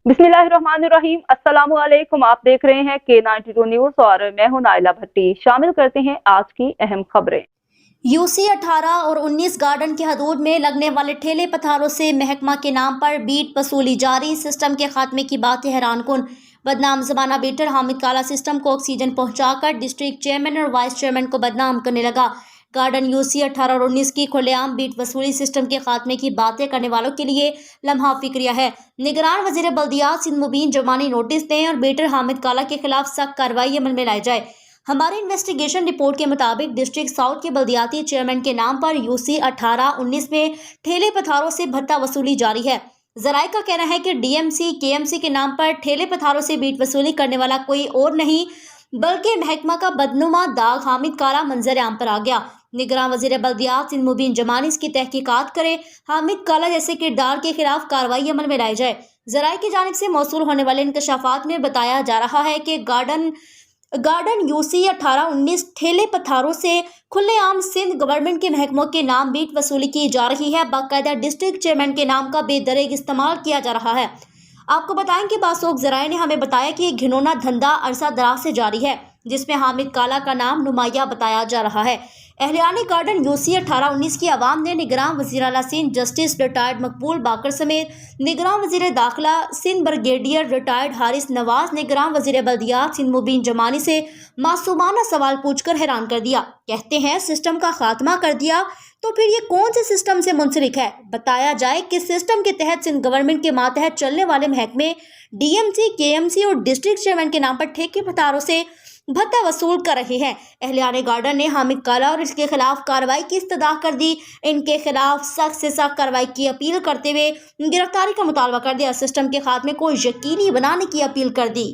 बिस्मिल्लाहिर्रहमानिर्रहीम। अस्सलाम वालेकुम। आप देख रहे हैं K92 न्यूज़ और मैं हूं नाइला भट्टी। शामिल करते हैं आज की अहम खबरें। यूसी 18 और 19 गार्डन की हदूद में लगने वाले ठेले पथारों से महकमा के नाम पर बीट वसूली जारी। सिस्टम के खात्मे की बातें हैरानकुन। बदनाम जमाना बेटर हामिद काला सिस्टम को ऑक्सीजन पहुंचाकर डिस्ट्रिक्ट चेयरमैन और वाइस चेयरमैन को बदनाम करने लगा। गार्डन यूसी 18 और 19 की खुलेआम बीट वसूली सिस्टम के खात्मे की बातें करने वालों के लिए लम्हा फिक्रिया है। निगरान वजीर बल्दियात सिंध मुबीन जमानी नोटिस दें और बेटर हामिद काला के खिलाफ सख्त कार्रवाई अमल में लाई जाए। हमारी इन्वेस्टिगेशन रिपोर्ट के मुताबिक डिस्ट्रिक्ट साउथ के बल्दियाती चेयरमैन के नाम पर यूसी 18-19 में ठेले पथारों से भत्ता वसूली जारी है। जराये का कहना है कि डीएमसी केएमसी के नाम पर ठेले पथारों से बीट वसूली करने वाला कोई और नहीं बल्कि महकमा का बदनुमा दाग हामिद काला मंजर आम पर आ गया। निगरान वजीर बल्दियात सिंध मुबीन जमानी इसकी तहकीकात करे, हामिद काला जैसे किरदार के खिलाफ कार्रवाई अमल में लाई जाए। जराये की जानिब से मौसूल होने वाले इंकशाफात में बताया जा रहा है कि गार्डन यूसी 18-19 ठेले पथारों से खुलेआम सिंध गवर्नमेंट के महकमों के नाम बीट वसूली की जा रही है। बाकायदा डिस्ट्रिक्ट चेयरमैन के नाम का बेदरेग इस्तेमाल किया जा रहा है। आपको बताएं कि बासोक जराये ने हमें बताया कि घिनौना धंधा अरसा दराज से जारी है, जिसमें हामिद काला का नाम नुमाया बताया जा रहा है। एहलियानी गार्डन यूसी 18-19 की आवाम ने निगरान वज़ीर आला सिंध जस्टिस रिटायर्ड मकबूल बाकर समेत निगरान वज़ीर दाखिला सिंध ब्रिगेडियर रिटायर्ड हारिस नवाज, निगरान वज़ीर बल्दियात सिंध मुबीन जमानी से मासूमाना सवाल पूछकर हैरान कर दिया। कहते हैं सिस्टम का खात्मा कर दिया, तो फिर ये कौन से सिस्टम से मुंसलिक है? बताया जाए कि सिस्टम के तहत सिंध गवर्नमेंट के मातहत चलने वाले महकमे डीएमसी केएमसी और डिस्ट्रिक्ट चेयरमैन के नाम पर ठेके पथारों से भत्ता वसूल कर रहे हैं। एहलियाने गार्डन ने हामिद काला और इसके खिलाफ कार्रवाई की इस्तदा कर दी। इनके खिलाफ सख्त से सख्त कार्रवाई की अपील करते हुए गिरफ्तारी का मुतालबा कर दिया। सिस्टम के खात्मे को यकीनी बनाने की अपील कर दी।